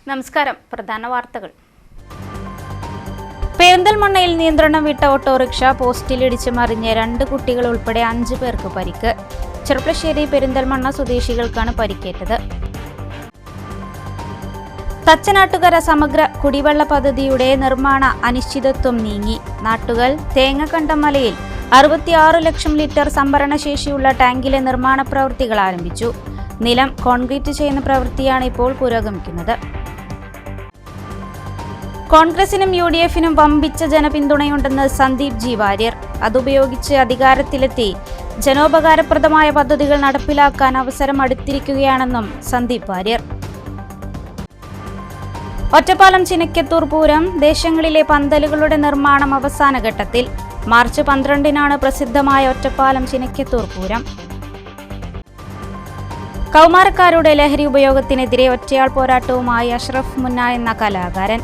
നമസ്കാരം. പ്രധാന വാർത്തകൾ. പെരിന്തൽമണ്ണയിൽ നിയന്ത്രണം വിട്ട ഓട്ടോറിക്ഷ പോസ്റ്റിലിടിച്ച് മറിഞ്ഞ് 2 കുട്ടികൾ ഉൾപ്പെടെ 5 പേർക്ക് പരിക്ക്. ചെർപ്പളശ്ശേരി പെരിന്തൽമണ്ണ സ്വദേശികൾക്കാണ് പരിക്കേറ്റത്. തച്ചനാട്ടുകര സമഗ്ര കുടിവെള്ള പദ്ധതിയുടെ നിർമ്മാണ അനിശ്ചിതത്വം നീങ്ങി. നാട്ടുകൽ തേങ്ങക്കണ്ടമലയിൽ 66 ലക്ഷം ലിറ്റർ സംഭരണശേഷിയുള്ള ടാങ്കിലെ നിർമ്മാണ പ്രവൃത്തികൾ ആരംഭിച്ചു. നിലം കോൺക്രീറ്റ് ചെയ്യുന്ന പ്രവൃത്തിയാണ് ഇപ്പോൾ പുരോഗമിക്കുന്നത്. കോൺഗ്രസിനും UDFിനും വമ്പിച്ച ജനപിന്തുണയുണ്ടെന്ന് സന്ദീപ് ജി വാര്യർ. അതുപയോഗിച്ച് അധികാരത്തിലെത്തി ജനോപകാരപ്രദമായ പദ്ധതികൾ നടപ്പിലാക്കാൻ അവസരം അടുത്തിരിക്കുകയാണെന്നും സന്ദീപ് വാര്യർ. ഒറ്റപ്പാലം ചിനക്കത്തൂർ പൂരം ദേശങ്ങളിലെ പന്തലുകളുടെ നിർമ്മാണം അവസാന ഘട്ടത്തിൽ. മാർച്ച് 12-നാണ് പ്രസിദ്ധമായ ഒറ്റപ്പാലം ചിനക്കത്തൂർ പൂരം. കൗമാരക്കാരുടെ ലഹരി ഉപയോഗത്തിനെതിരെ ഒറ്റയാൾ പോരാട്ടവുമായി അഷ്റഫ് മുന്ന എന്ന കലാകാരൻ.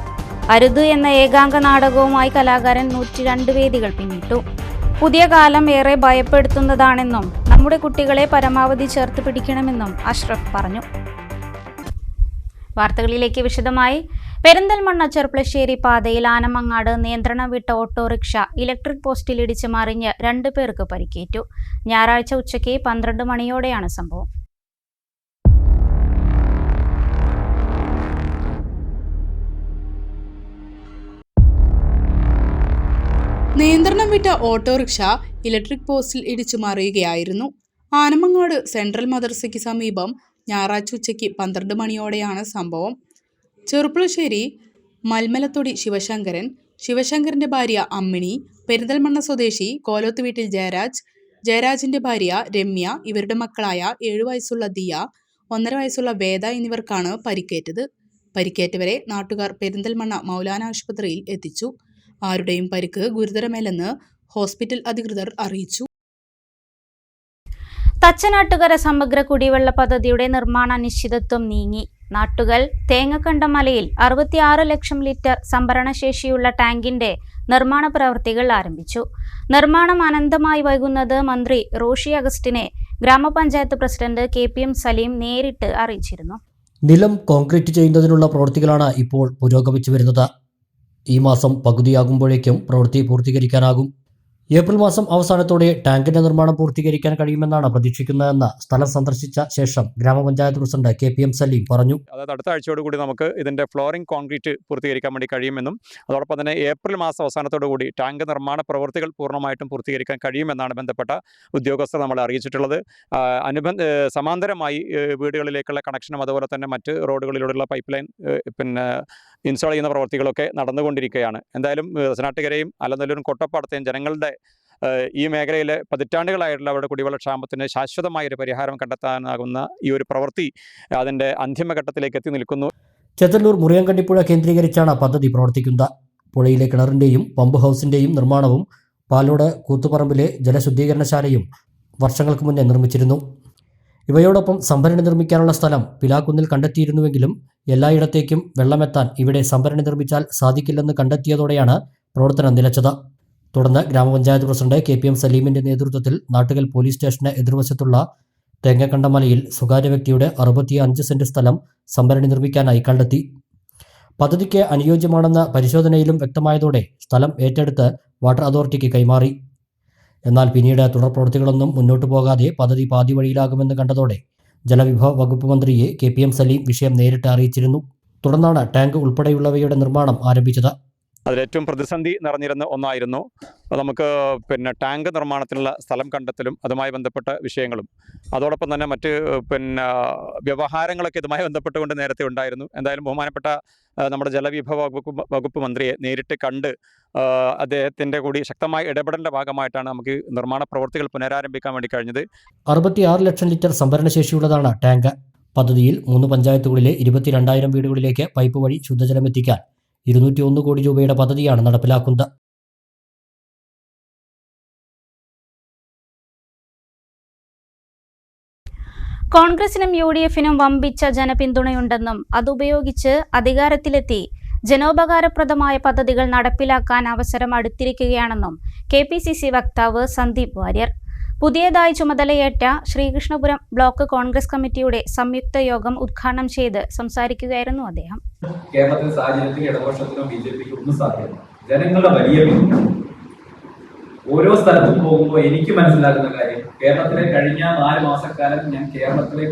അരുത് എന്ന ഏകാംഗ നാടകവുമായി കലാകാരൻ 102 വേദികൾ പിന്നിട്ടു. പുതിയ കാലം ഏറെ ഭയപ്പെടുത്തുന്നതാണെന്നും നമ്മുടെ കുട്ടികളെ പരമാവധി ചേർത്ത് പിടിക്കണമെന്നും അഷ്റഫ് പറഞ്ഞു. വാർത്തകളിലേക്ക് വിശദമായി. പെരിന്തൽമണ്ണ ചെർപ്പളശ്ശേരി പാതയിൽ ആനമങ്ങാട് നിയന്ത്രണം വിട്ട ഓട്ടോറിക്ഷ ഇലക്ട്രിക് പോസ്റ്റിലിടിച്ച് മറിഞ്ഞ് 2 പേർക്ക് പരിക്കേറ്റു. ഞായറാഴ്ച ഉച്ചയ്ക്ക് 12 മണിയോടെയാണ് സംഭവം. നിയന്ത്രണം വിട്ട ഓട്ടോറിക്ഷ ഇലക്ട്രിക് പോസ്റ്റിൽ ഇടിച്ചു മറിയുകയായിരുന്നു. ആനമങ്ങാട് സെൻട്രൽ മദ്രസയ്ക്ക് സമീപം ഞായറാഴ്ച ഉച്ചയ്ക്ക് 12 മണിയോടെയാണ് സംഭവം. ചെറുപ്പളശ്ശേരി മൽമലത്തൊടി ശിവശങ്കരന്റെ ഭാര്യ അമ്മിണി, പെരിന്തൽമണ്ണ സ്വദേശി കോലോത്ത് വീട്ടിൽ ജയരാജിന്റെ ഭാര്യ രമ്യ, ഇവരുടെ മക്കളായ 7 വയസ്സുള്ള ദിയ, 1.5 വയസ്സുള്ള വേദ എന്നിവർക്കാണ് പരിക്കേറ്റത്. പരിക്കേറ്റവരെ നാട്ടുകാർ പെരിന്തൽമണ്ണ മൗലാന ആശുപത്രിയിൽ എത്തിച്ചു. ആരുടെയും പരിക്ക് ഗുരുതരമല്ലെന്ന് ഹോസ്പിറ്റൽ അധികൃതർ അറിയിച്ചു. തച്ചനാട്ടുകര സമഗ്ര കുടിവെള്ള പദ്ധതിയുടെ നിർമ്മാണ അനിശ്ചിതത്വം നീങ്ങി. നാട്ടുകൽ തേങ്ങക്കണ്ടമലയിൽ 66 ലക്ഷം ലിറ്റർ സംഭരണശേഷിയുള്ള ടാങ്കിന്റെ നിർമ്മാണ പ്രവൃത്തികൾ ആരംഭിച്ചു. നിർമ്മാണം അനന്തമായി വൈകുന്നത് മന്ത്രി റോഷി അഗസ്റ്റിനെ ഗ്രാമപഞ്ചായത്ത് പ്രസിഡന്റ് KPM സലീം നേരിട്ട് അറിയിച്ചിരുന്നു. നിലം കോൺക്രീറ്റ് ചെയ്യുന്നതിനുള്ള പ്രവൃത്തികളാണ് ഇപ്പോൾ പുരോഗമിച്ചു വരുന്നത്. ഈ മാസം പകുതിയാകുമ്പോഴേക്കും പ്രവൃത്തി പൂർത്തീകരിക്കാനാകും. ഏപ്രിൽ മാസം അവസാനത്തോടെ ടാങ്കിന്റെ നിർമ്മാണം പൂർത്തീകരിക്കാൻ കഴിയുമെന്നാണ് പ്രതീക്ഷിക്കുന്നതെന്ന് സ്ഥലം സന്ദർശിച്ച ശേഷം ഗ്രാമപഞ്ചായത്ത് പ്രസിഡന്റ് KPM സലീം പറഞ്ഞു. അതായത് അടുത്ത ആഴ്ചയോടുകൂടി നമുക്ക് ഇതിന്റെ ഫ്ലോറിംഗ് കോൺക്രീറ്റ് പൂർത്തീകരിക്കാൻ വേണ്ടി കഴിയുമെന്നും അതോടൊപ്പം തന്നെ ഏപ്രിൽ മാസം അവസാനത്തോടുകൂടി ടാങ്ക് നിർമ്മാണ പ്രവൃത്തികൾ പൂർണ്ണമായിട്ടും പൂർത്തീകരിക്കാൻ കഴിയുമെന്നാണ് ബന്ധപ്പെട്ട ഉദ്യോഗസ്ഥർ നമ്മളെ അറിയിച്ചിട്ടുള്ളത്. സമാന്തരമായി വീടുകളിലേക്കുള്ള കണക്ഷനും അതുപോലെ തന്നെ മറ്റ് റോഡുകളിലൂടെയുള്ള പൈപ്പ് ലൈൻ ഇൻസ്റ്റാൾ ചെയ്യുന്ന പ്രവൃത്തികളൊക്കെ നടന്നുകൊണ്ടിരിക്കുകയാണ്. എന്തായാലും തച്ചനാട്ടുകരയും അലനല്ലൂരും കൊട്ടപ്പാടത്തെയും ജനങ്ങളുടെ ഈ മേഖലയിലെ പതിറ്റാണ്ടുകളായിട്ടുള്ള അവരുടെ കുടിവെള്ള ക്ഷാമത്തിന് ശാശ്വതമായൊരു പരിഹാരം കണ്ടെത്താനാകുന്ന ഈ ഒരു പ്രവൃത്തി അതിൻ്റെ അന്തിമഘട്ടത്തിലേക്ക് എത്തി നിൽക്കുന്നു. ചെത്തല്ലൂർ മുറിയങ്കണ്ടിപ്പുഴ കേന്ദ്രീകരിച്ചാണ് പദ്ധതി പ്രവർത്തിക്കുന്നത്. പുഴയിലെ കിണറിൻ്റെയും പമ്പ് ഹൗസിൻ്റെയും നിർമ്മാണവും പാലോട് കൂത്തുപറമ്പിലെ ജലശുദ്ധീകരണശാലയും വർഷങ്ങൾക്ക് മുന്നേ നിർമ്മിച്ചിരുന്നു. ഇവയോടൊപ്പം സംഭരണി നിർമ്മിക്കാനുള്ള സ്ഥലം പിലാക്കുന്നിൽ കണ്ടെത്തിയിരുന്നുവെങ്കിലും എല്ലായിടത്തേക്കും വെള്ളമെത്താൻ ഇവിടെ സംഭരണി നിർമ്മിച്ചാൽ സാധിക്കില്ലെന്ന് കണ്ടെത്തിയതോടെയാണ് പ്രവർത്തനം നിലച്ചത്. തുടർന്ന് ഗ്രാമപഞ്ചായത്ത് പ്രസിഡന്റ് KPM സലീമിന്റെ നേതൃത്വത്തിൽ നാട്ടുകൽ പോലീസ് സ്റ്റേഷന് എതിർവശത്തുള്ള തേങ്ങക്കണ്ടമലയിൽ സ്വകാര്യ വ്യക്തിയുടെ 65 സെന്റ് സ്ഥലം സംഭരണി നിർമ്മിക്കാനായി കണ്ടെത്തി. പദ്ധതിക്ക് അനുയോജ്യമാണെന്ന പരിശോധനയിലും വ്യക്തമായതോടെ സ്ഥലം ഏറ്റെടുത്ത് വാട്ടർ അതോറിറ്റിക്ക് കൈമാറി. എന്നാൽ പിന്നീട് തുടർ പ്രവൃത്തികളൊന്നും മുന്നോട്ടു പോകാതെ പദ്ധതി പാതി വഴിയിലാകുമെന്ന് കണ്ടതോടെ ജലവിഭവ വകുപ്പ് മന്ത്രിയെ KPM സലീം വിഷയം നേരിട്ട് അറിയിച്ചിരുന്നു. തുടർന്നാണ് ടാങ്ക് ഉൾപ്പെടെയുള്ളവയുടെ നിർമ്മാണം ആരംഭിച്ചത്. അതിലേറ്റവും പ്രതിസന്ധി നിറഞ്ഞിരുന്ന ഒന്നായിരുന്നു നമുക്ക് ടാങ്ക് നിർമ്മാണത്തിനുള്ള സ്ഥലം കണ്ടെത്തലും അതുമായി ബന്ധപ്പെട്ട വിഷയങ്ങളും അതോടൊപ്പം തന്നെ മറ്റ് വ്യവഹാരങ്ങളൊക്കെ ഇതുമായി ബന്ധപ്പെട്ടുകൊണ്ട് നേരത്തെ ഉണ്ടായിരുന്നു. എന്തായാലും ബഹുമാനപ്പെട്ട നമ്മുടെ ജലവിഭവ വകുപ്പ് മന്ത്രിയെ നേരിട്ട് കണ്ട് അദ്ദേഹത്തിൻ്റെ കൂടി ശക്തമായ ഇടപെടലിൻ്റെ ഭാഗമായിട്ടാണ് നമുക്ക് നിർമ്മാണ പ്രവൃത്തികൾ പുനരാരംഭിക്കാൻ വേണ്ടി കഴിഞ്ഞത്. 66 ലക്ഷം ലിറ്റർ സംഭരണശേഷിയുള്ളതാണ് ടാങ്ക്. പദ്ധതിയിൽ 3 പഞ്ചായത്തുകളിലെ 22,000 വീടുകളിലേക്ക് പൈപ്പ് വഴി ശുദ്ധജലം എത്തിക്കാൻ 201 കോടി രൂപയുടെ പദ്ധതിയാണ് നടപ്പിലാക്കുന്നത്. കോൺഗ്രസിനും UDFിനും വമ്പിച്ച ജനപിന്തുണയുണ്ടെന്നും അതുപയോഗിച്ച് അധികാരത്തിലെത്തി ജനോപകാരപ്രദമായ പദ്ധതികൾ നടപ്പിലാക്കാൻ അവസരം അടുത്തിരിക്കുകയാണെന്നും KPCC വക്താവ് സന്ദീപ് വാര്യർ. പുതിയതായി ചുമതലയേറ്റ ശ്രീകൃഷ്ണപുരം ബ്ലോക്ക് കോൺഗ്രസ് കമ്മിറ്റിയുടെ സംയുക്ത യോഗം ഉദ്ഘാടനം ചെയ്ത് സംസാരിക്കുകയായിരുന്നു അദ്ദേഹം. കേരളത്തിലെ സാഹചര്യത്തിൽ ഇടതുപക്ഷത്തിനോ ബിജെപിക്കോ ഒന്നും സാധ്യമല്ല. ജനങ്ങളുടെ വലിയ പിന്തുണ ഓരോ സ്ഥലത്തും പോകുമ്പോൾ എനിക്ക് മനസ്സിലാക്കുന്ന കാര്യം, കേരളത്തിലെ കഴിഞ്ഞ 4 മാസക്കാലം ഞാൻ കേരളത്തിലെ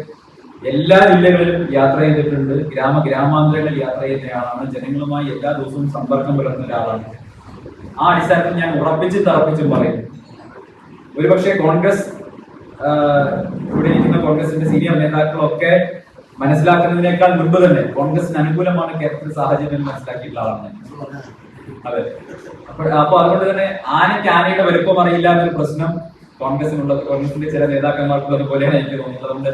എല്ലാ ജില്ലകളിലും യാത്ര ചെയ്തിട്ടുണ്ട്. ഗ്രാമാന്തരങ്ങളിൽ യാത്ര ചെയ്യുന്നയാളാണ്. ജനങ്ങളുമായി എല്ലാ ദിവസവും സമ്പർക്കം പുലർത്തുന്ന ഒരാളാണ്. ആ അടിസ്ഥാനത്തിൽ ഞാൻ ഉറപ്പിച്ചും തറപ്പിച്ചും പറയുന്നു, ഒരുപക്ഷെ കോൺഗ്രസ് ഇവിടെ ഇരിക്കുന്ന കോൺഗ്രസിന്റെ സീനിയർ നേതാക്കളൊക്കെ മനസ്സിലാക്കുന്നതിനേക്കാൾ മുൻപ് തന്നെ കോൺഗ്രസിന് അനുകൂലമാണ് കേരളത്തിലെ സാഹചര്യം മനസ്സിലാക്കിയിട്ടുള്ള ആളാണ് ഞാൻ. അതെ, അപ്പൊ അതുകൊണ്ട് തന്നെ ആനയുടെ വലുപ്പം അറിയില്ല എന്നൊരു പ്രശ്നം കോൺഗ്രസിനുള്ളത്, കോൺഗ്രസിന്റെ ചില നേതാക്കന്മാർക്കുള്ളത് പോലെയാണ് എനിക്ക് തോന്നുന്നത്. അതുകൊണ്ട്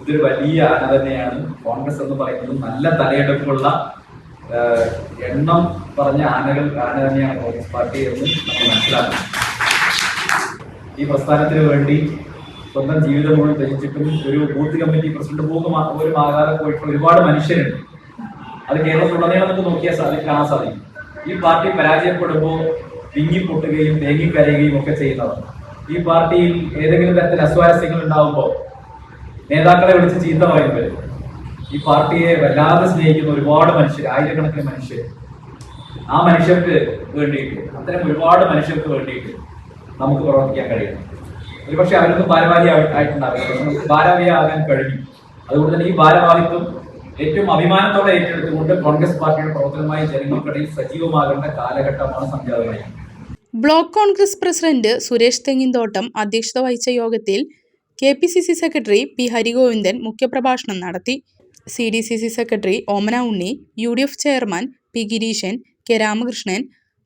ഇതൊരു വലിയ ആന തന്നെയാണ്. കോൺഗ്രസ് എന്ന് പറയുന്നത് നല്ല തലയെടുപ്പുള്ള എണ്ണം പറഞ്ഞ ആന തന്നെയാണ് കോൺഗ്രസ് പാർട്ടി എന്ന് നമ്മൾ മനസ്സിലാക്കണം. ഈ പ്രസ്ഥാനത്തിന് വേണ്ടി സ്വന്തം ജീവിതം മുഴുവൻ ത്യജിച്ചിട്ടും ഒരു ബൂത്ത് കമ്മിറ്റി പ്രസിഡന്റ് പോലും ആകാതെ പോയിട്ടുള്ള ഒരുപാട് മനുഷ്യരുണ്ട്. അത് കേരളത്തിലുടനീളം നമുക്ക് നോക്കിയാൽ കാണാൻ സാധിക്കും. ഈ പാർട്ടി പരാജയപ്പെടുമ്പോൾ തിങ്ങിപ്പൊട്ടുകയും തേങ്ങിക്കരയുകയും ഒക്കെ ചെയ്യുന്നവർ. ഈ പാർട്ടിയിൽ ഏതെങ്കിലും തരത്തിൽ അസ്വാരസ്യങ്ങൾ ഉണ്ടാകുമ്പോൾ നേതാക്കളെ വിളിച്ച് ചീത്ത പറയുമ്പോൾ ഈ പാർട്ടിയെ വല്ലാതെ സ്നേഹിക്കുന്ന ഒരുപാട് മനുഷ്യർ, ആയിരക്കണക്കിന് മനുഷ്യർ, ആ മനുഷ്യർക്ക് വേണ്ടിയിട്ട്, അത്തരം ഒരുപാട് മനുഷ്യർക്ക് വേണ്ടിയിട്ട് നമുക്ക് പ്രവർത്തിക്കാൻ കഴിയണം. ഒരുപക്ഷെ അവരൊന്നും ഭാരവാഹി ആയിട്ടുണ്ടാവില്ല, പക്ഷെ നമുക്ക് ഭാരവാഹിയാകാൻ കഴിഞ്ഞു. അതുകൊണ്ട് തന്നെ ഈ ഭാരവാഹിത്വം ഏറ്റവും അഭിമാനത്തോടെ ഏറ്റെടുത്തുകൊണ്ട് കോൺഗ്രസ് പാർട്ടിയുടെ പ്രവർത്തനമായി ജനങ്ങൾക്കിടയിൽ സജീവമാകേണ്ട കാലഘട്ടമാണ് സംജാതമായി. ബ്ലോക്ക് കോൺഗ്രസ് പ്രസിഡന്റ് സുരേഷ് തെങ്ങിൻതോട്ടം അധ്യക്ഷത വഹിച്ച യോഗത്തിൽ KPCC സെക്രട്ടറി P. ഹരിഗോവിന്ദൻ മുഖ്യപ്രഭാഷണം നടത്തി. CDCC secretary Omana Unni, UDF chairman P. Gireeshan, K. Ramakrishnan,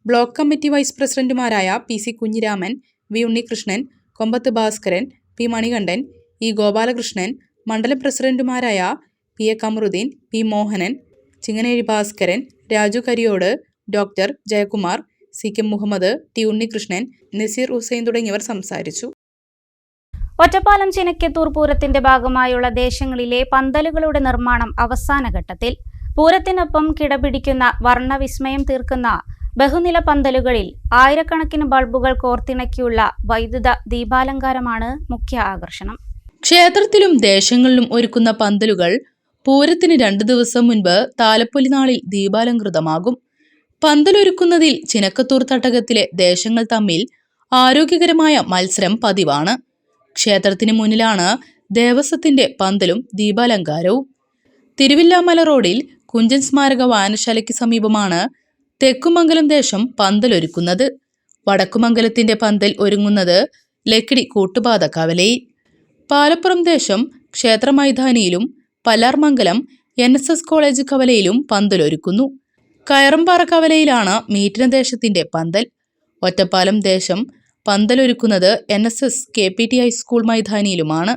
block committee vice പ്രസിഡന്റുമാരായ PC. Kunhiraman, V. Unnikrishnan, Kombath Bhaskaran, P. Manikandan, E. Gopalakrishnan, മണ്ഡലം പ്രസിഡന്റുമാരായ P. A. Kamaruddin, P. Mohanan, ചിങ്ങനേഴി Bhaskaran, Raju Kariyod, doctor Jayakumar, CK Muhammad, T. Unnikrishnan, Naseer Hussain തുടങ്ങിയവർ സംസാരിച്ചു. ഒറ്റപ്പാലം ചിനക്കത്തൂർ പൂരത്തിന്റെ ഭാഗമായുള്ള ദേശങ്ങളിലെ പന്തലുകളുടെ നിർമ്മാണം അവസാന ഘട്ടത്തിൽ. പൂരത്തിനൊപ്പം കിടപിടിക്കുന്ന വർണ്ണവിസ്മയം തീർക്കുന്ന ബഹുനില പന്തലുകളിൽ ആയിരക്കണക്കിന് ബൾബുകൾ കോർത്തിണക്കിയുള്ള വൈദ്യുത ദീപാലങ്കാരമാണ് മുഖ്യ ആകർഷണം. ക്ഷേത്രത്തിലും ദേശങ്ങളിലും ഒരുക്കുന്ന പന്തലുകൾ പൂരത്തിന് 2 ദിവസം മുൻപ് താലപ്പൊലി നാളിൽ ദീപാലങ്കൃതമാകും. പന്തലൊരുക്കുന്നതിൽ ചിനക്കത്തൂർ തട്ടകത്തിലെ ദേശങ്ങൾ തമ്മിൽ ആരോഗ്യകരമായ മത്സരം പതിവാണ്. ക്ഷേത്രത്തിന് മുന്നിലാണ് ദേവസ്വത്തിന്റെ പന്തലും ദീപാലങ്കാരവും. തിരുവില്ലാമല റോഡിൽ കുഞ്ചൻ സ്മാരക വായനശാലയ്ക്ക് സമീപമാണ് തെക്കുമംഗലം ദേശം പന്തലൊരുക്കുന്നത്. വടക്കുമംഗലത്തിന്റെ പന്തൽ ഒരുങ്ങുന്നത് ലക്കിടി കൂട്ടുപാത കവലയിൽ. പാലപ്പുറം ദേശം ക്ഷേത്ര മൈതാനിയിലും പല്ലാർമംഗലം NSS കോളേജ് കവലയിലും പന്തലൊരുക്കുന്നു. കയറമ്പാറ കവലയിലാണ് മീറ്റിന ദേശത്തിന്റെ പന്തൽ. ഒറ്റപ്പാലം ദേശം പന്തലൊരുക്കുന്നത് NSS KPT ഹൈസ്കൂൾ മൈതാനിയിലുമാണ്.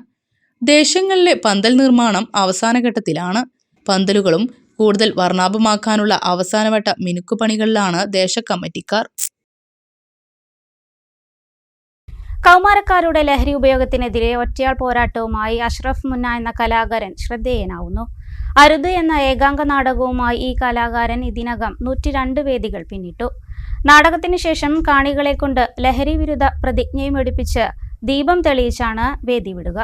ദേശങ്ങളിലെ പന്തൽ നിർമ്മാണം അവസാന ഘട്ടത്തിലാണ്. പന്തലുകളും കൂടുതൽ വർണ്ണാഭമാക്കാനുള്ള അവസാനവട്ട മിനുക്കുപണികളിലാണ് ദേശകമ്മിറ്റിക്കാർ. കൗമാരക്കാരുടെ ലഹരി ഉപയോഗത്തിനെതിരെ ഒറ്റയാൾ പോരാട്ടവുമായി അഷ്റഫ് മുന്ന എന്ന കലാകാരൻ ശ്രദ്ധേയനാവുന്നു. അരുത് എന്ന ഏകാംഗ നാടകവുമായി ഈ കലാകാരൻ ഇതിനകം 102 വേദികൾ പിന്നിട്ടു. നാടകത്തിന് ശേഷം കാണികളെ കൊണ്ട് ലഹരി വിരുദ്ധ പ്രതിജ്ഞയും എടുപ്പിച്ച് ദീപം തെളിയിച്ചാണ് വേദി വിടുക.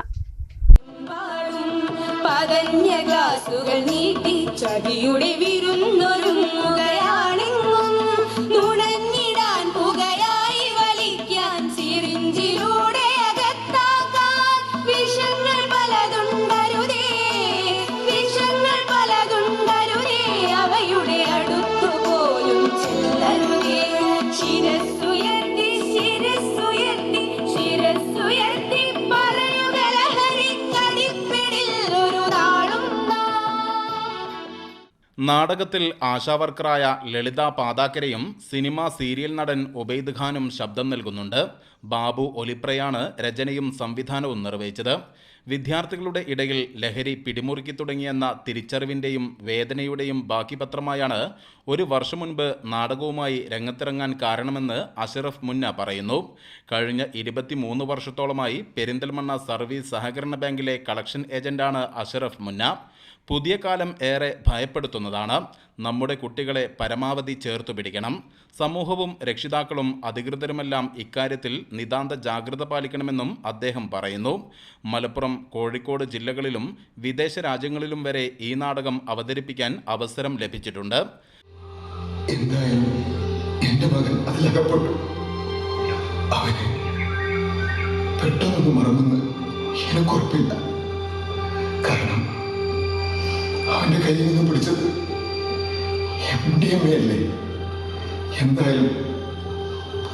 നാടകത്തിൽ ആശാവർക്കറായ ലളിത പാതാക്കരയും സിനിമ സീരിയൽ നടൻ ഉബൈദ് ഖാനും ശബ്ദം നൽകുന്നുണ്ട്. ബാബു ഒലിപ്രയാണ് രചനയും സംവിധാനവും നിർവഹിച്ചത്. വിദ്യാർത്ഥികളുടെ ഇടയിൽ ലഹരി പിടിമുറുക്കി തുടങ്ങിയെന്ന തിരിച്ചറിവിൻ്റെയും വേദനയുടെയും ബാക്കിപത്രമായാണ് 1 വർഷം മുൻപ് നാടകവുമായി രംഗത്തിറങ്ങാൻ കാരണമെന്ന് അഷ്റഫ് മുന്ന പറയുന്നു. കഴിഞ്ഞ 23 വർഷത്തോളമായി പെരിന്തൽമണ്ണ സർവീസ് സഹകരണ ബാങ്കിലെ കളക്ഷൻ ഏജന്റാണ് അഷ്റഫ് മുന്ന. പുതിയ കാലം ഏറെ ഭയപ്പെടുത്തുന്നതാണ്. നമ്മുടെ കുട്ടികളെ പരമാവധി ചേർത്തു പിടിക്കണം. സമൂഹവും രക്ഷിതാക്കളും അധികൃതരുമെല്ലാം ഇക്കാര്യത്തിൽ നിതാന്ത ജാഗ്രത പാലിക്കണമെന്നും അദ്ദേഹം പറയുന്നു. മലപ്പുറം, കോഴിക്കോട് ജില്ലകളിലും വിദേശ രാജ്യങ്ങളിലും വരെ ഈ നാടകം അവതരിപ്പിക്കാൻ അവസരം ലഭിച്ചിട്ടുണ്ട്. എന്തായാലും എന്റെ മകൻ അതിലകപ്പെട്ടു. അവനെ പെട്ടെന്നൊന്ന് മറന്നെന്ന് എനിക്കുറപ്പില്ല. കാരണം അവന്റെ കയ്യിൽ നിന്ന് പിടിച്ചത് MDMA അല്ലേ. എന്തായാലും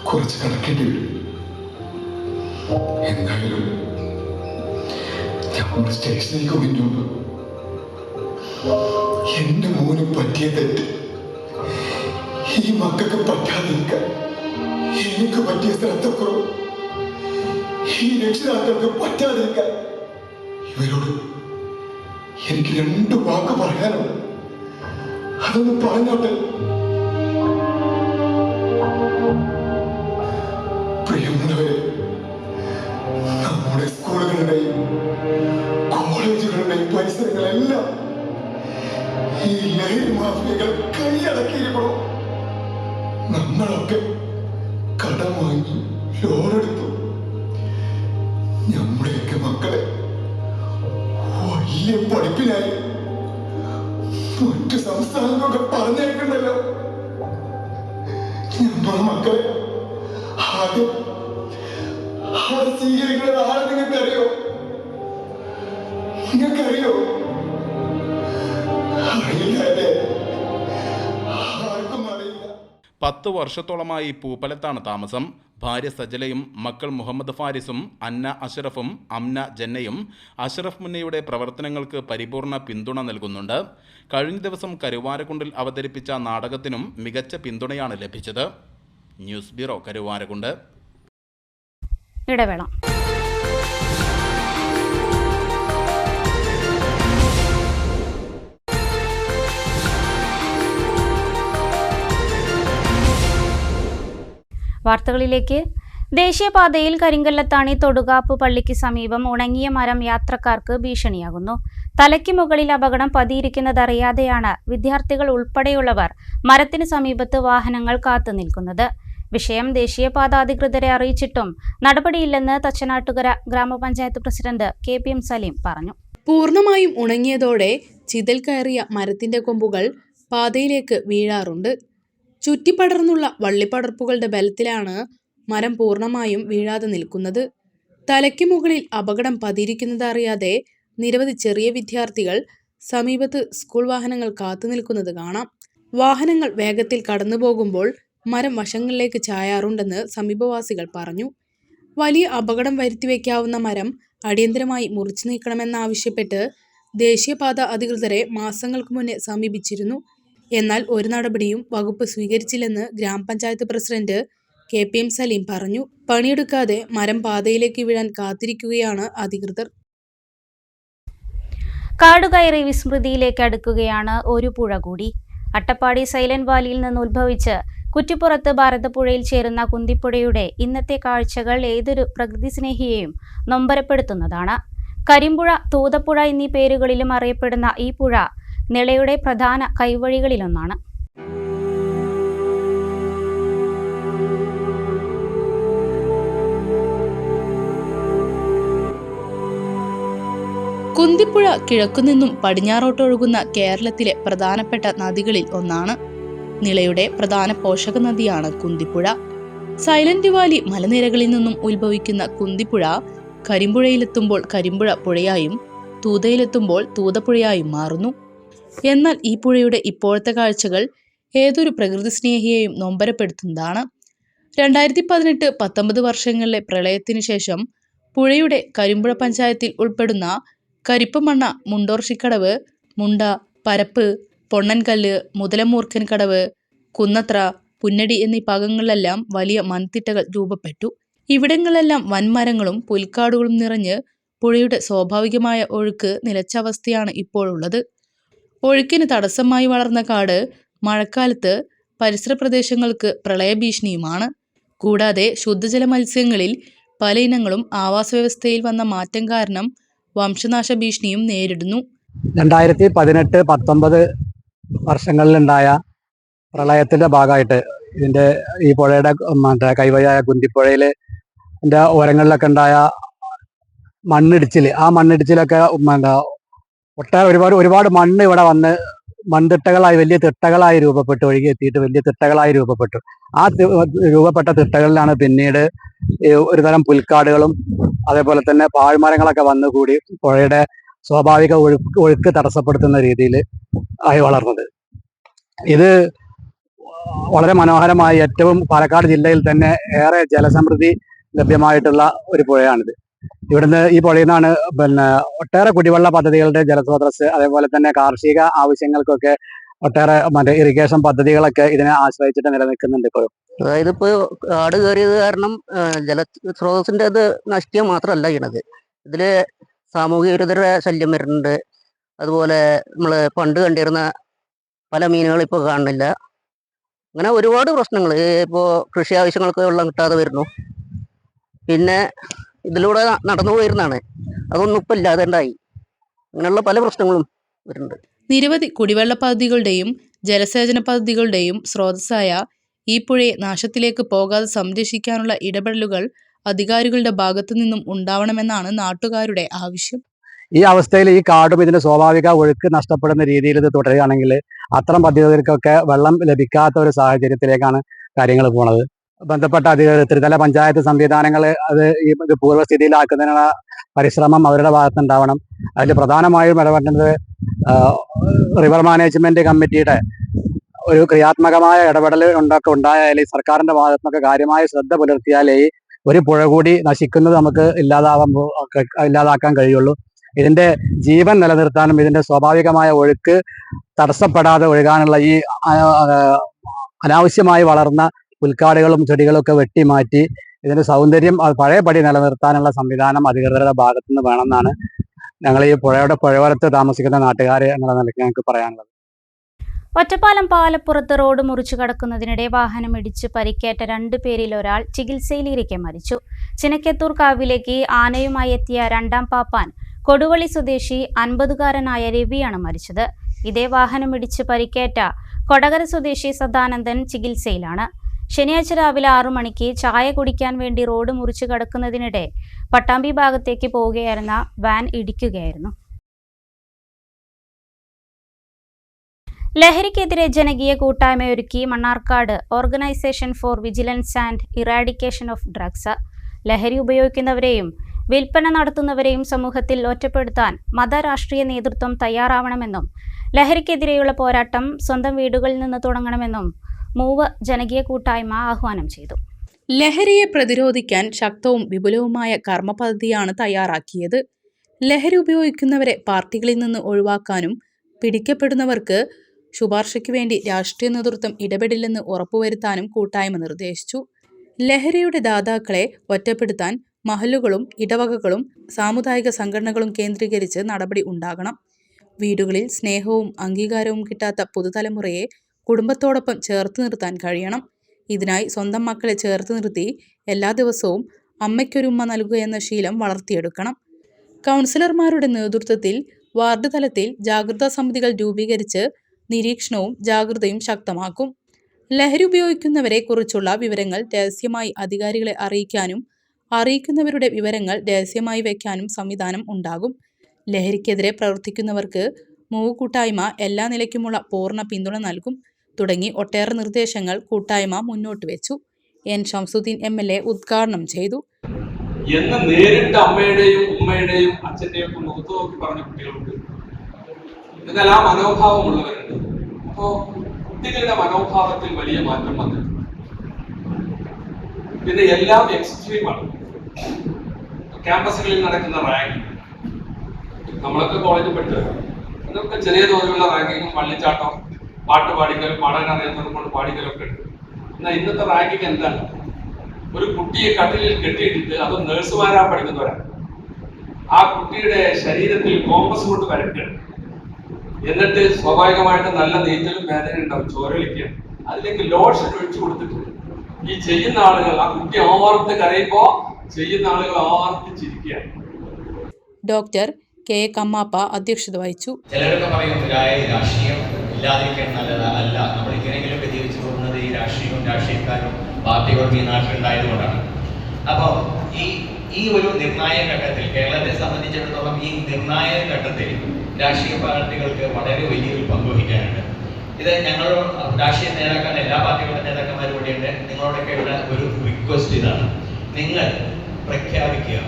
കുറച്ച് കടക്കേണ്ടി വരും. എന്തായാലും നമ്മുടെ സ്റ്റേഷനിലേക്ക് മുന്നോട്ട് എന്റെ മോന് പറ്റിയ തെറ്റ് ഈ മക്കൾക്ക് പറ്റാതിരിക്കാൻ എനിക്ക് പറ്റിയ ശ്രദ്ധക്കുറവ് ഈ രക്ഷിതാക്കൾക്ക് പറ്റാതിരിക്കാൻ ഇവരോട് എനിക്ക് 2 വാക്ക് പറയാനുണ്ട്. അതൊന്ന് പറഞ്ഞോട്ടെ. പ്രിയമുള്ളവരെ, നമ്മുടെ സ്കൂളുകളുടെയും കോളേജുകളുടെയും പരിസരങ്ങളെല്ലാം ഈ ലഹരി മാഫിയകൾ കൈയടക്കിയിരിക്കണോ? നമ്മളൊക്കെ കടം വാങ്ങി ലോണെടുത്തു നമ്മുടെയൊക്കെ മക്കളെ വലിയ പഠിപ്പിനായി മറ്റു സംസ്ഥാനങ്ങളൊക്കെ പറഞ്ഞേക്കണ്ടല്ലോ. നമ്മുടെ മക്കളെ ആദ്യം സ്വീകരിക്കുന്ന ആളെ നിങ്ങൾക്കറിയോ? അറിയില്ല അല്ലേ? ആർക്കും അറിയില്ല. 10 വർഷത്തോളമായി പൂപ്പലത്താണ് താമസം. ഭാര്യ സജലയും മക്കൾ മുഹമ്മദ് ഫാരിസും അന്ന അഷറഫും അംന ജന്നയും അഷറഫ് മുന്നയുടെ പ്രവർത്തനങ്ങൾക്ക് പരിപൂർണ പിന്തുണ നൽകുന്നുണ്ട്. കഴിഞ്ഞ ദിവസം കരുവാരക്കുണ്ടിൽ അവതരിപ്പിച്ച നാടകത്തിനും മികച്ച പിന്തുണയാണ് ലഭിച്ചത്. News bureau, Karuvarakundu. ഇടവേള. വാർത്തകളിലേക്ക്. ദേശീയപാതയിൽ കരിങ്കല്ലത്താണി തൊടുകാപ്പ് പള്ളിക്ക് സമീപം ഉണങ്ങിയ മരം യാത്രക്കാർക്ക് ഭീഷണിയാകുന്നു. തലയ്ക്ക് മുകളിൽ അപകടം പതിയിരിക്കുന്നതറിയാതെയാണ് വിദ്യാർത്ഥികൾ ഉൾപ്പെടെയുള്ളവർ മരത്തിന് സമീപത്ത് വാഹനങ്ങൾ കാത്തുനിൽക്കുന്നത്. വിഷയം ദേശീയപാത അധികൃതരെ അറിയിച്ചിട്ടും നടപടിയില്ലെന്ന് തച്ചനാട്ടുകര ഗ്രാമപഞ്ചായത്ത് പ്രസിഡന്റ് KPM സലീം പറഞ്ഞു. പൂർണ്ണമായും ഉണങ്ങിയതോടെ ചിതൽ കയറിയ മരത്തിന്റെ കൊമ്പുകൾ പാതയിലേക്ക് വീഴാറുണ്ട്. ചുറ്റിപ്പടർന്നുള്ള വള്ളിപ്പടർപ്പുകളുടെ ബലത്തിലാണ് മരം പൂർണ്ണമായും വീഴാതെ നിൽക്കുന്നത്. തലയ്ക്ക് മുകളിൽ അപകടം പതിയിരിക്കുന്നത് അറിയാതെ നിരവധി ചെറിയ വിദ്യാർത്ഥികൾ സമീപത്ത് സ്കൂൾ വാഹനങ്ങൾ കാത്തുനിൽക്കുന്നത് കാണാം. വാഹനങ്ങൾ വേഗത്തിൽ കടന്നു പോകുമ്പോൾ മരം വശങ്ങളിലേക്ക് ചായാറുണ്ടെന്ന് സമീപവാസികൾ പറഞ്ഞു. വലിയ അപകടം വരുത്തിവെക്കാവുന്ന മരം അടിയന്തരമായി മുറിച്ചു നീക്കണമെന്നാവശ്യപ്പെട്ട് ദേശീയപാത അധികൃതരെ മാസങ്ങൾക്ക് മുന്നേ സമീപിച്ചിരുന്നു. എന്നാൽ ഒരു നടപടിയും വകുപ്പ് സ്വീകരിച്ചില്ലെന്ന് ഗ്രാമപഞ്ചായത്ത് പ്രസിഡന്റ് KPM സലീം പറഞ്ഞു. പണിയെടുക്കാതെ മരം പാതയിലേക്ക് വീഴാൻ കാത്തിരിക്കുകയാണ് അധികൃതർ. കാടുകയറി വിസ്മൃതിയിലേക്ക് അടുക്കുകയാണ് ഒരു പുഴ കൂടി. അട്ടപ്പാടി സൈലന്റ് വാലിയിൽ നിന്ന് ഉത്ഭവിച്ച് കുറ്റിപ്പുറത്ത് ഭാരതപ്പുഴയിൽ ചേരുന്ന കുന്തിപ്പുഴയുടെ ഇന്നത്തെ കാഴ്ചകൾ ഏതൊരു പ്രകൃതി സ്നേഹിയെയും നൊമ്പരപ്പെടുത്തുന്നതാണ്. കരിമ്പുഴ, തൂതപ്പുഴ എന്നീ പേരുകളിലും അറിയപ്പെടുന്ന ഈ പുഴ നിളയുടെ പ്രധാന കൈവഴികളിലൊന്നാണ്. കുന്തിപ്പുഴ കിഴക്കുനിന്നും പടിഞ്ഞാറോട്ടൊഴുകുന്ന കേരളത്തിലെ പ്രധാനപ്പെട്ട നദികളിൽ ഒന്നാണ്. നിളയുടെ പ്രധാന പോഷക നദിയാണ് കുന്തിപ്പുഴ. സൈലന്റ് വാലി മലനിരകളിൽ നിന്നും ഉത്ഭവിക്കുന്ന കുന്തിപ്പുഴ കരിമ്പുഴയിലെത്തുമ്പോൾ കരിമ്പുഴ പുഴയായും തൂതയിലെത്തുമ്പോൾ തൂതപ്പുഴയായും മാറുന്നു. എന്നാൽ ഈ പുഴയുടെ ഇപ്പോഴത്തെ കാഴ്ചകൾ ഏതൊരു പ്രകൃതി സ്നേഹിയെയും നൊമ്പരപ്പെടുത്തുന്നതാണ്. 2018-19 വർഷങ്ങളിലെ പ്രളയത്തിനു ശേഷം പുഴയുടെ കരിമ്പുഴ പഞ്ചായത്തിൽ ഉൾപ്പെടുന്ന കരിപ്പമണ്ണ, മുണ്ടോർശിക്കടവ്, മുണ്ട, പരപ്പ്, പൊണ്ണൻകല്ല്, മുതലമൂർഖൻ കടവ്, കുന്നത്ര, പുന്നടി എന്നീ ഭാഗങ്ങളിലെല്ലാം വലിയ മൺതിട്ടകൾ രൂപപ്പെട്ടു. ഇവിടങ്ങളെല്ലാം വൻമരങ്ങളും പുൽക്കാടുകളും നിറഞ്ഞ് പുഴയുടെ സ്വാഭാവികമായ ഒഴുക്ക് നിലച്ച അവസ്ഥയാണ് ഇപ്പോഴുള്ളത്. ഒഴുക്കിന് തടസ്സമായി വളർന്ന കാട് മഴക്കാലത്ത് പരിസര പ്രദേശങ്ങൾക്ക് പ്രളയഭീഷണിയുമാണ്. കൂടാതെ ശുദ്ധജല മത്സ്യങ്ങളിൽ പല ഇനങ്ങളും ആവാസ വ്യവസ്ഥയിൽ വന്ന മാറ്റം കാരണം വംശനാശ ഭീഷണിയും നേരിടുന്നു. 2018-19 വർഷങ്ങളിലുണ്ടായ പ്രളയത്തിന്റെ ഭാഗമായിട്ട് ഈ പുഴയുടെ കൈവഴിയായ കുന്തിപ്പുഴയിൽ ഓരങ്ങളിലൊക്കെ ഉണ്ടായ മണ്ണിടിച്ചിൽ, ആ മണ്ണിടിച്ചിലൊക്കെ ഒട്ടേറെ ഒരുപാട് മണ്ണ് ഇവിടെ വന്ന് മൺതിട്ടകളായി, വലിയ തിട്ടകളായി രൂപപ്പെട്ടു, ഒഴുകിയെത്തിയിട്ട് വലിയ തിട്ടകളായി രൂപപ്പെട്ടു. ആ രൂപപ്പെട്ട തിട്ടകളിലാണ് പിന്നീട് ഒരു തരം പുൽക്കാടുകളും അതേപോലെ തന്നെ പാഴ്മരങ്ങളൊക്കെ വന്നുകൂടി പുഴയുടെ സ്വാഭാവിക ഒഴുക്ക് തടസ്സപ്പെടുത്തുന്ന രീതിയിൽ ആയി വളർന്നത്. ഇത് വളരെ മനോഹരമായി ഏറ്റവും പാലക്കാട് ജില്ലയിൽ തന്നെ ഏറെ ജലസമൃദ്ധി ലഭ്യമായിട്ടുള്ള ഒരു പുഴയാണിത്. ഇവിടുന്ന് ഈ പുഴയിൽ നിന്നാണ് ഒട്ടേറെ കുടിവെള്ള പദ്ധതികളുടെ ജലസ്രോതസ്, അതേപോലെ തന്നെ കാർഷിക ആവശ്യങ്ങൾക്കൊക്കെ ഒട്ടേറെ ഇറിഗേഷൻ പദ്ധതികളൊക്കെ ഇതിനെ ആശ്രയിച്ചിട്ട് നിലനിൽക്കുന്നുണ്ട് ഇപ്പോഴും. അതായത് ഇപ്പോൾ കാട് കയറിയത് കാരണം ജലസ്രോതസ്സിൻ്റെ അത് നശിക്കുക മാത്രമല്ല ചെയ്യണത്, ഇതിൽ സാമൂഹിക വിരുദ്ധരുടെ ശല്യം വരുന്നുണ്ട്. അതുപോലെ നമ്മൾ പണ്ട് കണ്ടിരുന്ന പല മീനുകളും ഇപ്പോൾ കാണുന്നില്ല. അങ്ങനെ ഒരുപാട് പ്രശ്നങ്ങൾ, ഇപ്പോൾ കൃഷി ആവശ്യങ്ങൾക്ക് വെള്ളം കിട്ടാതെ വരുന്നു. പിന്നെ ഇതിലൂടെ നടന്നു പോയിരുന്നാണ്, അതൊന്നും ഇപ്പം ഇല്ലാതെ ഉണ്ടായി. അങ്ങനെയുള്ള പല പ്രശ്നങ്ങളും വരുന്നുണ്ട്. നിരവധി കുടിവെള്ള പദ്ധതികളുടെയും ജലസേചന പദ്ധതികളുടെയും സ്രോതസ്സായ ഈ പുഴയെ നാശത്തിലേക്ക് പോകാതെ സംരക്ഷിക്കാനുള്ള ഇടപെടലുകൾ അധികാരികളുടെ ഭാഗത്തു നിന്നും ഉണ്ടാവണമെന്നാണ് നാട്ടുകാരുടെ ആവശ്യം. ഈ അവസ്ഥയിൽ ഈ കാടും ഇതിന്റെ സ്വാഭാവിക ഒഴുക്ക് നഷ്ടപ്പെടുന്ന രീതിയിൽ ഇത് തുടരുകയാണെങ്കിൽ അത്തരം പദ്ധതികൾക്കൊക്കെ വെള്ളം ലഭിക്കാത്ത ഒരു സാഹചര്യത്തിലേക്കാണ് കാര്യങ്ങൾ പോണത്. ബന്ധപ്പെട്ട അധികൃതർ, ത്രിതല പഞ്ചായത്ത് സംവിധാനങ്ങൾ ഇത് പൂർവ്വസ്ഥിതിയിലാക്കുന്നതിനുള്ള പരിശ്രമം അവരുടെ ഭാഗത്തുണ്ടാവണം. അതിൽ പ്രധാനമായും ഇടപെടേണ്ടത് റിവർ മാനേജ്മെന്റ് കമ്മിറ്റിയുടെ ഒരു ക്രിയാത്മകമായ ഇടപെടൽ ഉണ്ടായാൽ സർക്കാരിന്റെ ഭാഗത്തുനിന്നൊക്കെ കാര്യമായ ശ്രദ്ധ പുലർത്തിയാലേ ഒരു പുഴ കൂടി നശിക്കുന്നത് നമുക്ക് ഇല്ലാതാക്കാൻ കഴിയുള്ളൂ. ഇതിന്റെ ജീവൻ നിലനിർത്താനും ഇതിന്റെ സ്വാഭാവികമായ ഒഴുക്ക് തടസ്സപ്പെടാതെ ഒഴുകാനുള്ള ഈ അനാവശ്യമായി വളർന്ന പുൽക്കാടുകളും ചെടികളും ഒക്കെ വെട്ടിമാറ്റി ഇതിന്റെ സൗന്ദര്യം പഴയപടി നിലനിർത്താനുള്ള സംവിധാനം അധികൃതരുടെ ഭാഗത്തുനിന്ന് വേണമെന്നാണ് ഞങ്ങൾ ഈ പുഴയോരത്ത് താമസിക്കുന്ന നാട്ടുകാരെ എന്നുള്ള നിലയ്ക്ക് ഞങ്ങൾക്ക് പറയാനുള്ളത്. ഒറ്റപ്പാലം പാലപ്പുറത്ത് റോഡ് മുറിച്ചു കടക്കുന്നതിനിടെ വാഹനം ഇടിച്ച് പരിക്കേറ്റ 2 പേരിൽ ഒരാൾ ചികിത്സയിലിരിക്കെ മരിച്ചു. ചിനക്കത്തൂർ കാവിലേക്ക് ആനയുമായി എത്തിയ 2ാം പാപ്പാൻ കൊടുവള്ളി സ്വദേശി 50-കാരനായ രവിയാണ് മരിച്ചത്. ഇതേ വാഹനം ഇടിച്ച് പരിക്കേറ്റ കൊടകര സ്വദേശി സദാനന്ദൻ ചികിത്സയിലാണ്. ശനിയാഴ്ച രാവിലെ 6 മണിക്ക് ചായ കുടിക്കാൻ വേണ്ടി റോഡ് മുറിച്ചു കടക്കുന്നതിനിടെ പട്ടാമ്പി ഭാഗത്തേക്ക് പോവുകയായിരുന്ന വാൻ ഇടിക്കുകയായിരുന്നു. ലഹരിക്കെതിരെ ജനകീയ കൂട്ടായ്മയൊരുക്കി Mannarkkad organisation for vigilance and eradication of drugs. ലഹരി ഉപയോഗിക്കുന്നവരെയും വിൽപ്പന നടത്തുന്നവരെയും സമൂഹത്തിൽ ഒറ്റപ്പെടുത്താൻ മതരാഷ്ട്രീയ നേതൃത്വം തയ്യാറാവണമെന്നും ലഹരിക്കെതിരെയുള്ള പോരാട്ടം സ്വന്തം വീടുകളിൽ നിന്ന് തുടങ്ങണമെന്നും മൂവ് ജനകീയ കൂട്ടായ്മ ആഹ്വാനം ചെയ്തു. ലഹരിയെ പ്രതിരോധിക്കാൻ ശക്തവും വിപുലവുമായ കർമ്മ പദ്ധതിയാണ് തയ്യാറാക്കിയത്. ലഹരി ഉപയോഗിക്കുന്നവരെ പാർട്ടികളിൽ നിന്ന് ഒഴിവാക്കാനും പിടിക്കപ്പെടുന്നവർക്ക് ശുപാർശയ്ക്ക് വേണ്ടി രാഷ്ട്രീയ നേതൃത്വം ഇടപെടില്ലെന്ന് ഉറപ്പുവരുത്താനും കൂട്ടായ്മ നിർദ്ദേശിച്ചു. ലഹരിയുടെ ദാതാക്കളെ ഒറ്റപ്പെടുത്താൻ മഹല്ലുകളും ഇടവകകളും സാമുദായിക സംഘടനകളും കേന്ദ്രീകരിച്ച് നടപടി ഉണ്ടാകണം. വീടുകളിൽ സ്നേഹവും അംഗീകാരവും കിട്ടാത്ത പുതുതലമുറയെ കുടുംബത്തോടൊപ്പം ചേർത്ത് നിർത്താൻ കഴിയണം. ഇതിനായി സ്വന്തം മക്കളെ ചേർത്ത് നിർത്തി എല്ലാ ദിവസവും അമ്മയ്ക്കൊരുമ്മ നൽകുക എന്ന ശീലം വളർത്തിയെടുക്കണം. കൗൺസിലർമാരുടെ നേതൃത്വത്തിൽ വാർഡ് തലത്തിൽ ജാഗ്രതാ സമിതികൾ രൂപീകരിച്ച് നിരീക്ഷണവും ജാഗ്രതയും ശക്തമാക്കും. ലഹരി ഉപയോഗിക്കുന്നവരെ കുറിച്ചുള്ള വിവരങ്ങൾ രഹസ്യമായി അധികാരികളെ അറിയിക്കാനും അറിയിക്കുന്നവരുടെ വിവരങ്ങൾ രഹസ്യമായി വയ്ക്കാനും സംവിധാനം ഉണ്ടാകും. ലഹരിക്കെതിരെ പ്രവർത്തിക്കുന്നവർക്ക് മൂവ് കൂട്ടായ്മ എല്ലാ നിലയ്ക്കുമുള്ള പൂർണ്ണ പിന്തുണ നൽകും തുടങ്ങി ഒട്ടേറെ നിർദ്ദേശങ്ങൾ കൂട്ടായ്മ മുന്നോട്ട് വെച്ചു. എൻ ഷംസുദ്ദീൻ MLA ഉദ്ഘാടനം ചെയ്തു. എന്ന് നേരിട്ട് അമ്മയുടെയും ഉമ്മയുടെയും അച്ഛന്റെയും ഒക്കെ മുഖത്ത് നോക്കി പറഞ്ഞ കുട്ടികളുണ്ട്. എന്നാൽ ആ മനോഭാവമുള്ളവരുണ്ട്. അപ്പോ കുട്ടികളുടെ മനോഭാവത്തിൽ വലിയ മാറ്റം വന്നിട്ടുണ്ട്. പിന്നെ എല്ലാം എക്സ്ട്രീമാണ്. ക്യാമ്പസുകളിൽ നടക്കുന്ന റാങ്കിങ്, നമ്മളൊക്കെ കോളേജിൽ പഠിച്ചത് അതൊക്കെ ചെറിയ തോതിലുള്ള റാങ്കിങ്ങും വള്ളിച്ചാട്ടം, പാട്ട് പാടിക്കൽ, പാടാൻ അറിയാത്തവർ കൊണ്ട് പാടിക്കലൊക്കെ ഉണ്ട്. എന്നാൽ ഇന്നത്തെ റാങ്കിങ് എന്താണ്? ഒരു കുട്ടിയെ കട്ടിലിൽ കെട്ടിയിട്ടിട്ട്, അത് നഴ്സുമാരാ പഠിക്കുന്നവരാണ്, ആ കുട്ടിയുടെ ശരീരത്തിൽ കോമ്പസ് കൊണ്ട് വരയ്ക്കുകയാണ്. എന്നിട്ട് സ്വാഭാവികമായിട്ട് നല്ല നീന്തലും വേദന ഉണ്ടാവും, ചോരളിക്കുക. അതിലേക്ക് ലോഷൻ ഒഴിച്ചു കൊടുത്തിട്ട് ഈ ചെയ്യുന്ന ആളുകൾ, ആ കുട്ടി ആർത്ത് കരയുമ്പോ ചെയ്യുന്ന ആളുകൾ ആർത്ത് ചിരിക്കുകയാണ്. ഡോക്ടർ കെ കമ്മാപ്പ അധ്യക്ഷത വഹിച്ചു. ചിലരൊക്കെ പറയും രാഷ്ട്രീയം ഇല്ലാതിരിക്കാൻ നല്ലതല്ല, നമ്മൾ ഇങ്ങനെയെങ്കിലുമൊക്കെ ജീവിച്ചു പോകുന്നത് ഈ രാഷ്ട്രീയവും രാഷ്ട്രീയക്കാരും പാർട്ടികളും ഈ നാട്ടിലുണ്ടായതുകൊണ്ടാണ്. അപ്പോൾ ഈ ഒരു നിർണായക ഘട്ടത്തിൽ കേരളത്തെ സംബന്ധിച്ചിടത്തോളം ഈ നിർണായക ഘട്ടത്തിൽ രാഷ്ട്രീയ പാർട്ടികൾക്ക് വളരെ വലിയൊരു പങ്ക് വഹിക്കാനുണ്ട്. ഇത് ഞങ്ങൾ രാഷ്ട്രീയ നേതാക്കൾ, എല്ലാ പാർട്ടികളുടെ നേതാക്കന്മാരും കൂടിയുണ്ട്. നിങ്ങളോടൊക്കെയുള്ള ഒരു റിക്വസ്റ്റ് ഇതാണ്: നിങ്ങൾ പ്രഖ്യാപിക്കുക,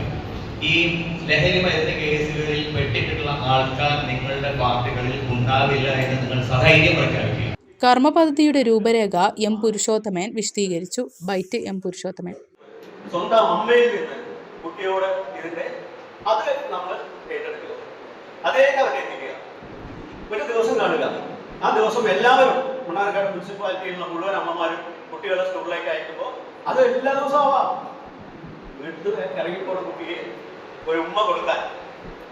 ഈ ലഹരി മരുന്ന് കേസുകളിൽ പെട്ടിട്ടുള്ള ആൾക്കാർ നിങ്ങളുടെ പാർട്ടികളിൽ ഉണ്ടാവില്ല എന്ന് നിങ്ങൾ സധൈര്യം പ്രഖ്യാപിക്കുക. കർമ്മ പദ്ധതിയുടെ രൂപരേഖ എം പുരുഷോത്തമൻ വിശദീകരിച്ചു. Byte M Purushothaman. സ്വന്തം അമ്മയിൽ നിന്ന് കുട്ടിയോട് ഇതിന്റെ അത് നമ്മൾ ഏറ്റെടുക്കുക, അതേക്ക് അവരെത്തിക്കുക. ഒരു ദിവസം കാണുക, ആ ദിവസം എല്ലാവരും മണ്ണാർക്കാട് മുനിസിപ്പാലിറ്റിയിലുള്ള മുഴുവൻ അമ്മമാരും കുട്ടികളെ സ്കൂളിലേക്ക് അയക്കുമ്പോൾ അത് എല്ലാ ദിവസവും ആവാം. വീട്ടിൽ ഇറങ്ങിപ്പോണ കുട്ടിയെ ഒരു ഉമ്മ കൊടുക്കാൻ,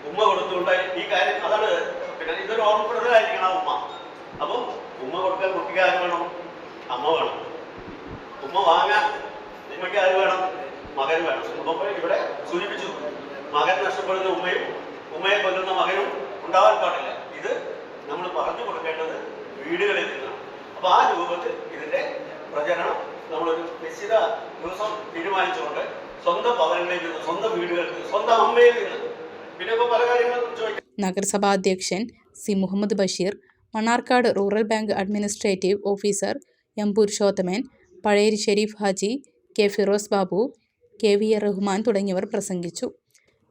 ഉമ്മ കൊടുത്തുകൊണ്ട് ഈ കാര്യം അതാണ്. പിന്നെ ഇതൊരു ഓർമ്മപ്പെടുത്തലായിരിക്കണം ആ ഉമ്മ. അപ്പോൾ ഉമ്മ കൊടുക്കാൻ കുട്ടിക്ക് ആര് വേണം? അമ്മ വേണം. ഉമ്മ വാങ്ങാൻ ഉമ്മയ്ക്ക് ആര് വേണം? മകൻ വേണം. അപ്പം ഇവിടെ സൂചിപ്പിച്ചു, മകൻ നഷ്ടപ്പെടുന്ന ഉമ്മയും ഉമ്മയെ കൊല്ലുന്ന മകനും ഉണ്ടാവാൻ പാടില്ല. ഇത് നമ്മൾ പറഞ്ഞു കൊടുക്കേണ്ടത് വീടുകളിൽ നിന്നാണ്. അപ്പോൾ ആ രൂപത്തിൽ ഇതിന്റെ പ്രചരണം നമ്മളൊരു നിശ്ചിത ദിവസം തീരുമാനിച്ചുകൊണ്ട് സ്വന്തം ഭവനങ്ങളിൽ നിന്ന്, സ്വന്തം വീടുകളിൽ നിന്ന്, സ്വന്തം അമ്മയിൽ നിന്ന്, പിന്നെ ഇപ്പോൾ പല കാര്യങ്ങളും ചോദിക്കും. നഗരസഭാ അധ്യക്ഷൻ C Muhammad Basheer, Mannarkkad rural bank administrative officer M Purushothaman, Pazheri Shareef Haji, K Firoz Babu, K V A Rahman തുടങ്ങിയവർ പ്രസംഗിച്ചു.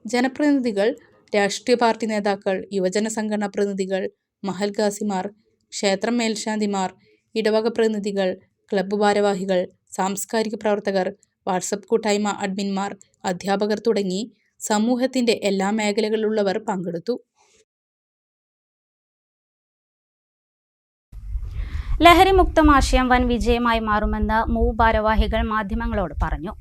ജനപ്രതിനിധികൾ, രാഷ്ട്രീയ പാർട്ടി നേതാക്കൾ, യുവജന സംഘടനാ പ്രതിനിധികൾ, മഹൽ ഖാസിമാർ, ക്ഷേത്രം മേൽശാന്തിമാർ, ഇടവക പ്രതിനിധികൾ, ക്ലബ്ബ് ഭാരവാഹികൾ, സാംസ്കാരിക പ്രവർത്തകർ, വാട്സപ്പ് കൂട്ടായ്മ അഡ്മിന്മാർ, അധ്യാപകർ തുടങ്ങി സമൂഹത്തിന്റെ എല്ലാ മേഖലകളിലുള്ളവർ പങ്കെടുത്തു. ലഹരിമുക്തം ആശയം വൻ വിജയമായി മാറുമെന്ന് മൂവ് ഭാരവാഹികൾ മാധ്യമങ്ങളോട് പറഞ്ഞു.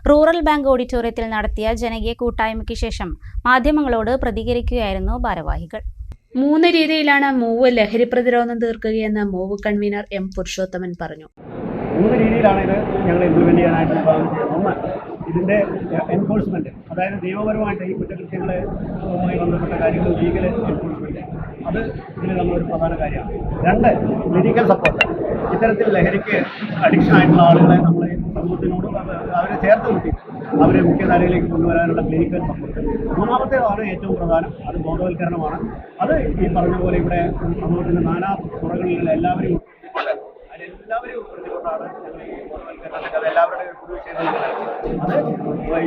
റൂറൽ ബാങ്ക് ഓഡിറ്റോറിയത്തിൽ നടത്തിയ ജനകീയ കൂട്ടായ്മയ്ക്ക് ശേഷം മാധ്യമങ്ങളോട് പ്രതികരിക്കുകയായിരുന്നു ഭാരവാഹികൾ. 3 രീതിയിലാണ് മൂവ് ലഹരി പ്രതിരോധം തീർക്കുകയെന്ന് മൂവ് കൺവീനർ എം പുരുഷോത്തമൻ പറഞ്ഞു. 3 രീതിയിലാണ് ഇത് ഞങ്ങൾ ഇംപ്ലിമെന്റ് ചെയ്യാനായിട്ട് ഭാവിച്ചത്. ഒന്ന്, ഇതിന്റെ എൻഫോഴ്സ്മെന്റ്, അതായത് നിയമപരമായിട്ട് ഈ കുറ്റകൃത്യങ്ങളുമായി ബന്ധപ്പെട്ട കാര്യങ്ങൾ ലീഗൽ എൻഫോഴ്സ്മെന്റ്, അത് ഇതിൽ നമ്മളൊരു പ്രധാന കാര്യമാണ്. 2, മെഡിക്കൽ സപ്പോർട്ട്. ഇത്തരത്തിൽ ലഹരിക്ക് അഡിക്ഷൻ ആയിട്ടുള്ള ആളുകളെ നമ്മൾ സമൂഹത്തിനോട് അവരെ ചേർത്ത് കൂട്ടി അവരെ മുഖ്യധാരയിലേക്ക് കൊണ്ടുവരാനുള്ള ക്ലിനിക്കൽ സപ്പോർട്ട്. 3-ാമത്തേതാണ് ഏറ്റവും പ്രധാനം, അത് ബോധവൽക്കരണമാണ്. അത് ഈ പറഞ്ഞ പോലെ ഇവിടെ സമൂഹത്തിൻ്റെ നാനാ തുറകളിലുള്ള എല്ലാവരും ഉൾപ്പെടുത്തിക്കൊണ്ടാണ് ഞങ്ങൾ ഈ ബോധവൽക്കരണത്തിൻ്റെ അത് എല്ലാവരുടെയും ഒരു വിഷയം. അത്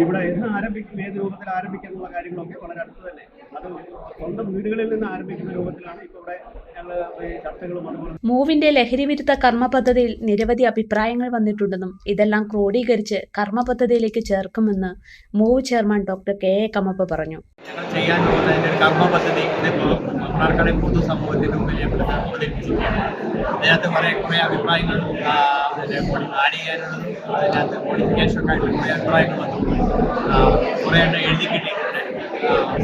ഇവിടെ എന്ന് ആരംഭിക്കും, ഏത് രൂപത്തിൽ ആരംഭിക്കും എന്നുള്ള കാര്യങ്ങളൊക്കെ വളരെ അടുത്ത് തന്നെ, അത് സ്വന്തം വീടുകളിൽ നിന്ന് ആരംഭിക്കുന്ന രൂപത്തിലാണ് ഇപ്പോൾ ഇവിടെ ഞങ്ങൾ ചർച്ചകളും അതുപോലെ. മൂവിന്റെ ലഹരി വിരുദ്ധ കർമ്മ പദ്ധതിയിൽ നിരവധി അഭിപ്രായങ്ങൾ വന്നിട്ടുണ്ടെന്നും ഇതെല്ലാം ക്രോഡീകരിച്ച് കർമ്മ പദ്ധതിയിലേക്ക് ചേർക്കുമെന്ന് move chairman doctor K A Kammappa പറഞ്ഞു. ഞങ്ങൾ ചെയ്യാൻ പോകുന്നതിൻ്റെ ഒരു കർമ്മ പദ്ധതി മണ്ണാർക്കാട് പൊതുസമൂഹത്തിന് മുമ്പിൽ അവതരിപ്പിച്ചിരിക്കുകയാണ്. അതിനകത്ത് കുറേ അഭിപ്രായങ്ങൾ ആഡ് ചെയ്യാനുള്ളതും അതിനകത്ത് മോഡിഫിക്കേഷനൊക്കെ ആയിട്ട് കുറേ അഭിപ്രായങ്ങൾ വന്നു. കുറേ എണ്ണം എഴുതി കിട്ടിയിട്ടുണ്ട്.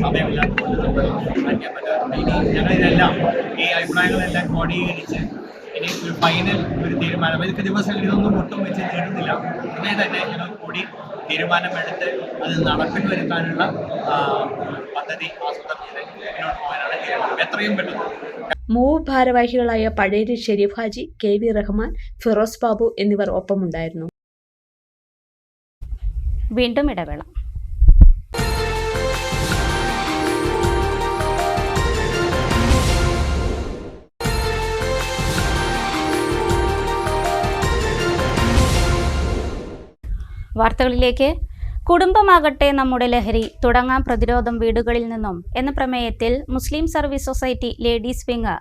സമയമില്ലാത്തതുകൊണ്ട് നമ്മൾ സംസാരിക്കാൻ പറ്റാറുണ്ട്. ഇനി ഞങ്ങളിതെല്ലാം ഈ അഭിപ്രായങ്ങളെല്ലാം ക്രോഡീകരിച്ച് ഇനി ഒരു ഫൈനൽ ഒരു തീരുമാനം, ഇതൊക്കെ ദിവസങ്ങൾ ഇതൊന്നും ഒട്ടും വെച്ച് നേടുന്നില്ല, ഉടനെ തന്നെ ഞങ്ങൾ കൂടി തീരുമാനമെടുത്ത് അത് നടപ്പിൽ വരുത്താനുള്ള പദ്ധതി ആസൂത്രണം ചെയ്ത് മുന്നോട്ട് പോകാനാണ് തീരുമാനം, എത്രയും പെട്ടെന്ന്. മൂവ് ഭാരവാഹികളായ പഴേരി ഷെരീഫ് ഹാജി, കെ വി റഹ്മാൻ, ഫിറോസ് ബാബു എന്നിവർ ഒപ്പമുണ്ടായിരുന്നു. വീണ്ടും ഇടവേള. വാർത്തകളിലേക്ക്. കുടുംബമാകട്ടെ നമ്മുടെ ലഹരി, തുടങ്ങാം പ്രതിരോധം വീടുകളിൽ നിന്നും എന്ന പ്രമേയത്തിൽ മുസ്ലിം സർവീസ് സൊസൈറ്റി ലേഡീസ് വിങ്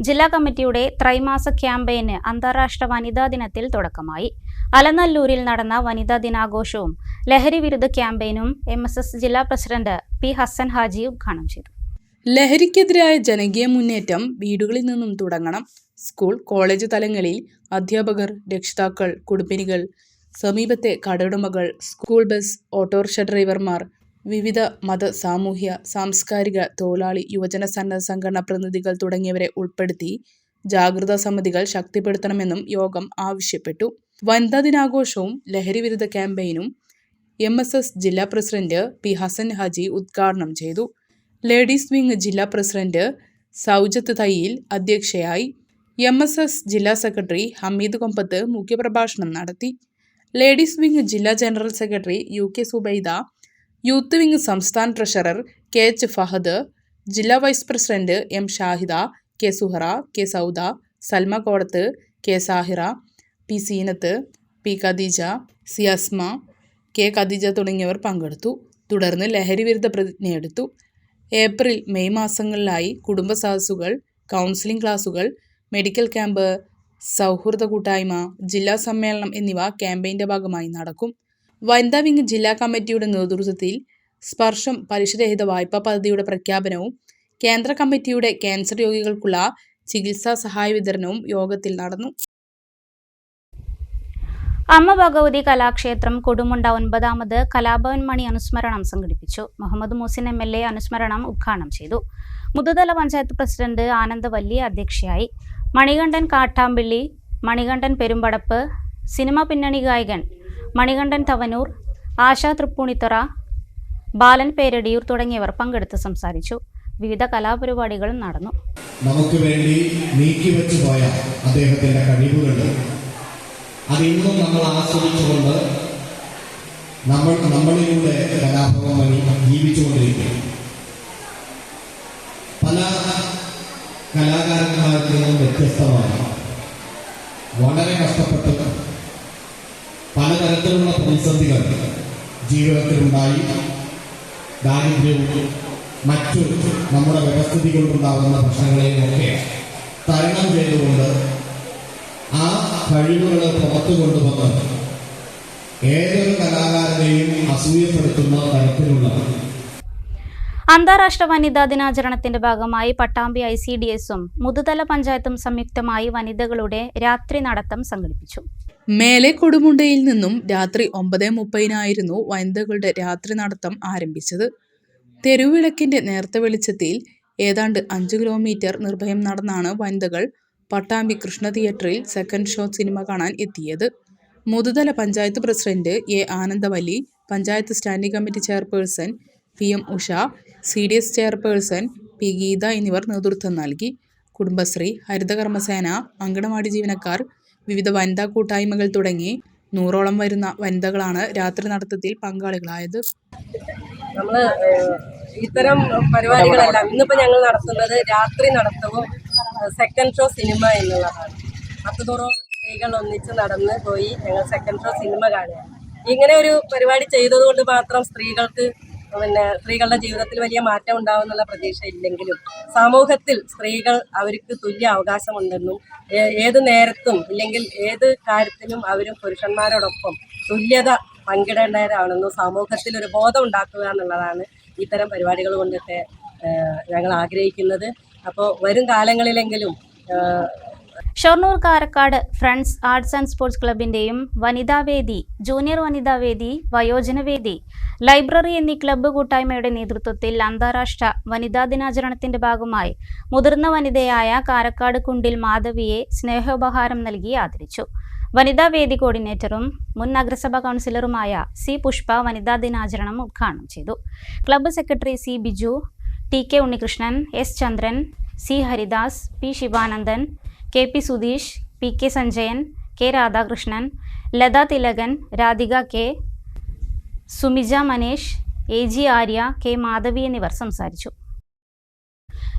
ജില്ലാ കമ്മിറ്റിയുടെ ത്രൈമാസ ക്യാമ്പയിന് അന്താരാഷ്ട്ര വനിതാ ദിനത്തിൽ തുടക്കമായി. അലനല്ലൂരിൽ നടന്ന വനിതാ ദിനാഘോഷവും ലഹരി വിരുദ്ധ ക്യാമ്പയിനും MSS ജില്ലാ പ്രസിഡന്റ് പി ഹസൻ ഹാജി ഉദ്ഘാടനം ചെയ്തു. ലഹരിക്കെതിരായ ജനകീയ മുന്നേറ്റം വീടുകളിൽ നിന്നും തുടങ്ങണം. സ്കൂൾ, കോളേജ് തലങ്ങളിൽ അധ്യാപകർ, രക്ഷിതാക്കൾ, കുടുംബിനികൾ, സമീപത്തെ കടയുടമകൾ, സ്കൂൾ ബസ്, ഓട്ടോറിക്ഷ ഡ്രൈവർമാർ, വിവിധ മത, സാമൂഹ്യ, സാംസ്കാരിക, തൊഴിലാളി, യുവജന സന്നദ്ധ സംഘടനാ പ്രതിനിധികൾ തുടങ്ങിയവരെ ഉൾപ്പെടുത്തി ജാഗ്രതാ സമിതികൾ ശക്തിപ്പെടുത്തണമെന്നും യോഗം ആവശ്യപ്പെട്ടു. വനിതാ ദിനാഘോഷവും ലഹരി വിരുദ്ധ ക്യാമ്പയിനും MSS ജില്ലാ പ്രസിഡന്റ് പി ഹസൻ ഹാജി ഉദ്ഘാടനം ചെയ്തു. ലേഡീസ് വിങ് ജില്ലാ പ്രസിഡന്റ് സൗജത്ത് തയ്യിൽ അധ്യക്ഷയായി. MSS ജില്ലാ സെക്രട്ടറി ഹമീദ് കൊമ്പത്ത് മുഖ്യപ്രഭാഷണം നടത്തി. ലേഡീസ് വിങ് ജില്ലാ general secretary UK Zubaida, youth wing സംസ്ഥാന ട്രഷറർ KH ഫഹദ്, ജില്ലാ vice president M Shahida, K Suhara, K Sauda, Salma Kodath, K Sahira, P Seenath, P Khadeeja, C Asma, K Khadeeja തുടങ്ങിയവർ പങ്കെടുത്തു. തുടർന്ന് ലഹരി വിരുദ്ധ പ്രതിജ്ഞയെടുത്തു. ഏപ്രിൽ മെയ് മാസങ്ങളിലായി കുടുംബ സദസ്സുകൾ, കൗൺസിലിംഗ് ക്ലാസുകൾ, മെഡിക്കൽ ക്യാമ്പ്, സൗഹൃദ കൂട്ടായ്മ, ജില്ലാ സമ്മേളനം എന്നിവ ക്യാമ്പയിൻ്റെ ഭാഗമായി നടക്കും. വനിതാ വിംഗ് ജില്ലാ കമ്മിറ്റിയുടെ നേതൃത്വത്തിൽ സ്പർശം പലിശരഹിത വായ്പാ പദ്ധതിയുടെ പ്രഖ്യാപനവും കേന്ദ്ര കമ്മിറ്റിയുടെ ക്യാൻസർ രോഗികൾക്കുള്ള ചികിത്സാ സഹായ വിതരണവും യോഗത്തിൽ നടന്നു. അമ്മ ഭഗവതി കലാക്ഷേത്രം കൊടുമുണ്ട 9ാമത് കലാഭവൻ മണി അനുസ്മരണം സംഘടിപ്പിച്ചു. മുഹമ്മദ് മൂസിൻ MLA അനുസ്മരണം ഉദ്ഘാടനം ചെയ്തു. മുതുതല പഞ്ചായത്ത് പ്രസിഡന്റ് ആനന്ദവല്ലി അധ്യക്ഷയായി. മണികണ്ഠൻ കാട്ടാമ്പിള്ളി, മണികണ്ഠൻ പെരുമ്പടപ്പ്, സിനിമ പിന്നണി ഗായകൻ മണികണ്ഠൻ തവനൂർ, ആശാ തൃപ്പൂണിത്തറ, ബാലൻ പേരടിയൂർ തുടങ്ങിയവർ പങ്കെടുത്ത് സംസാരിച്ചു. വിവിധ കലാപരിപാടികളും നടന്നു. നമുക്ക് വേണ്ടി നീക്കിവെച്ചു പോയ അദ്ദേഹത്തിന്റെ കഴിവുകൾ അതിന്നും നമ്മൾ ആസ്വദിച്ചുകൊണ്ട് നമ്മളിലൂടെ കലാഭവൻ മണി ജീവിച്ചുകൊണ്ടിരിക്കും. പല കലാകാരന്മാരിൽ നിന്നും വ്യത്യസ്തമായി വളരെ കഷ്ടപ്പെട്ട് പലതരത്തിലുള്ള പ്രതിസന്ധികൾ ജീവിതത്തിലുണ്ടായി. ദാരിദ്ര്യവും മറ്റു നമ്മുടെ വ്യവസ്ഥിതി കൊണ്ടുണ്ടാകുന്ന പ്രശ്നങ്ങളെയുമൊക്കെ തരണം ചെയ്തുകൊണ്ട് ആ കഴിവുകൾ പുറത്തു കൊണ്ടുവന്ന് ഏതൊരു കലാകാരനെയും അസൂയപ്പെടുത്തുന്ന തരത്തിലുള്ള അന്താരാഷ്ട്ര വനിതാ ദിനാചരണത്തിന്റെ ഭാഗമായി പട്ടാമ്പി ICDSഉം മുതുതല പഞ്ചായത്തും സംയുക്തമായി വനിതകളുടെ രാത്രി നടത്തം സംഘടിപ്പിച്ചു. മേലെ കൊടുമുണ്ടയിൽ നിന്നും രാത്രി 9:30 വനിതകളുടെ രാത്രി നടത്തം ആരംഭിച്ചത്. തെരുവിളക്കിന്റെ നേർത്ത വെളിച്ചത്തിൽ ഏതാണ്ട് 5 കിലോമീറ്റർ നിർഭയം നടന്നാണ് വനിതകൾ പട്ടാമ്പി കൃഷ്ണ തിയേറ്ററിൽ സെക്കൻഡ് ഷോ സിനിമ കാണാൻ എത്തിയത്. Muthuthala panchayat president A Anandavalli, panchayat standing committee chairperson PM Usha, CDS chairperson P Geetha എന്നിവർ നേതൃത്വം നൽകി. കുടുംബശ്രീ, ഹരിതകർമ്മസേന, അങ്കണവാടി ജീവനക്കാർ, വിവിധ വനിതാ കൂട്ടായ്മകൾ തുടങ്ങി 100ഓളം വരുന്ന വനിതകളാണ് രാത്രി നടത്തത്തിൽ പങ്കാളികളായത്. നമ്മൾ ഇത്തരം പരിപാടികളെല്ലാം ഇന്നിപ്പോൾ ഞങ്ങൾ നടത്തുന്നത് രാത്രി നടത്തവും സെക്കൻഡ് ഷോ സിനിമ എന്നുള്ളതാണ്. 10 സ്ത്രീകൾ ഒന്നിച്ച് നടന്ന് പോയി ഞങ്ങൾ സെക്കൻഡ് ഷോ സിനിമ കാണുക. ഇങ്ങനെ ഒരു പരിപാടി ചെയ്തതുകൊണ്ട് മാത്രം സ്ത്രീകളുടെ ജീവിതത്തിൽ വലിയ മാറ്റം ഉണ്ടാവുമെന്നുള്ള പ്രതീക്ഷ ഇല്ലെങ്കിലും സമൂഹത്തിൽ സ്ത്രീകൾ അവർക്ക് തുല്യ അവകാശമുണ്ടെന്നും ഏത് നേരത്തും ഇല്ലെങ്കിൽ ഏത് കാര്യത്തിലും അവരും പുരുഷന്മാരോടൊപ്പം തുല്യത പങ്കിടേണ്ടവരാണെന്നും സമൂഹത്തിൽ ഒരു ബോധം ഉണ്ടാക്കുക എന്നുള്ളതാണ് ഇത്തരം പരിപാടികൾ കൊണ്ടൊക്കെ ഞങ്ങൾ ആഗ്രഹിക്കുന്നത്. അപ്പോൾ വരും കാലങ്ങളിലെങ്കിലും Shoranur Karakkad friends arts and sports ക്ലബിന്റെയും വനിതാവേദി, ജൂനിയർ വനിതാവേദി, വയോജനവേദി, ലൈബ്രറി എന്നീ ക്ലബ്ബ് കൂട്ടായ്മയുടെ നേതൃത്വത്തിൽ അന്താരാഷ്ട്ര വനിതാ ദിനാചരണത്തിന്റെ ഭാഗമായി മുതിർന്ന വനിതയായ കാരക്കാട് കുണ്ടിൽ മാധവിയെ സ്നേഹോപഹാരം നൽകി ആദരിച്ചു. വനിതാവേദി കോർഡിനേറ്ററും മുൻ നഗരസഭാ കൗൺസിലറുമായ C പുഷ്പ വനിതാ ദിനാചരണം ഉദ്ഘാടനം ചെയ്തു. Club secretary C Biju, TK Unnikrishnan, S Chandran, C Haridas, P Sivanandan, KP Sudheesh, PK Sanjayan, K Radhakrishnan, Latha Thilakan, Radhika K, Sumija Manesh, AG Arya, K Madhavi എന്നിവർ സംസാരിച്ചു.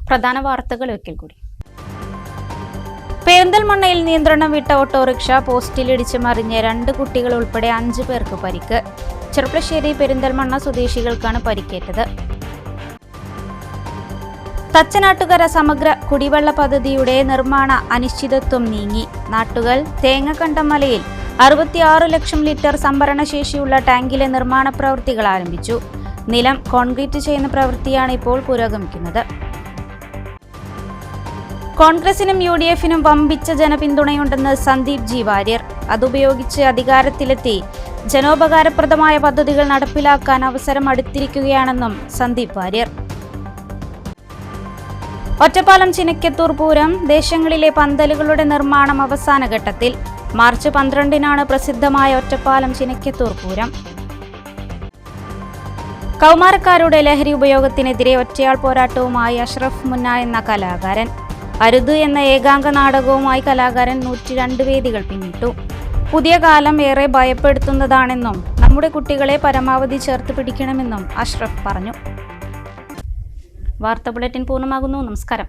പ്രധാന വാർത്തകൾ ഒരിക്കൽ കൂടി. പെരിന്തൽമണ്ണയിൽ നിയന്ത്രണം വിട്ട ഓട്ടോറിക്ഷ പോസ്റ്റിലിടിച്ച് മറിഞ്ഞ് 2 കുട്ടികൾ ഉൾപ്പെടെ 5 പേർക്ക് പരിക്ക്. ചെർപ്പളശ്ശേരി പെരിന്തൽമണ്ണ സ്വദേശികൾക്കാണ് പരിക്കേറ്റത്. തച്ചനാട്ടുകര സമഗ്ര കുടിവെള്ള പദ്ധതിയുടെ നിർമ്മാണ അനിശ്ചിതത്വം നീങ്ങി. നാട്ടുകൾ തേങ്ങക്കണ്ടം മലയിൽ 66 ലക്ഷം ലിറ്റർ സംഭരണശേഷിയുള്ള ടാങ്കിലെ നിർമ്മാണ പ്രവൃത്തികൾ ആരംഭിച്ചു. നിലം കോൺക്രീറ്റ് ചെയ്യുന്ന പ്രവൃത്തിയാണ് ഇപ്പോൾ പുരോഗമിക്കുന്നത്. കോൺഗ്രസിനും UDFനും വമ്പിച്ച ജനപിന്തുണയുണ്ടെന്ന് സന്ദീപ് G വാര്യർ. അതുപയോഗിച്ച് അധികാരത്തിലെത്തി ജനോപകാരപ്രദമായ പദ്ധതികൾ നടപ്പിലാക്കാൻ അവസരം അടുത്തിരിക്കുകയാണെന്നും സന്ദീപ് വാര്യർ. ഒറ്റപ്പാലം ചിനക്കത്തൂർ പൂരം ദേശങ്ങളിലെ പന്തലുകളുടെ നിർമ്മാണം അവസാന ഘട്ടത്തിൽ. മാർച്ച് 12-നാണ് പ്രസിദ്ധമായ ഒറ്റപ്പാലം ചിനക്കത്തൂർ പൂരം. കൗമാരക്കാരുടെ ലഹരി ഉപയോഗത്തിനെതിരെ ഒറ്റയാൾ പോരാട്ടവുമായി അഷ്റഫ് മുന്ന എന്ന കലാകാരൻ. അരുത് എന്ന ഏകാംഗ നാടകവുമായി കലാകാരൻ 102 വേദികൾ പിന്നിട്ടു. പുതിയ കാലം ഏറെ ഭയപ്പെടുത്തുന്നതാണെന്നും നമ്മുടെ കുട്ടികളെ പരമാവധി ചേർത്ത് പിടിക്കണമെന്നും അഷ്റഫ് പറഞ്ഞു. വാർത്താ ബുള്ളറ്റിൻ പൂർണ്ണമാകുന്നു. നമസ്കാരം.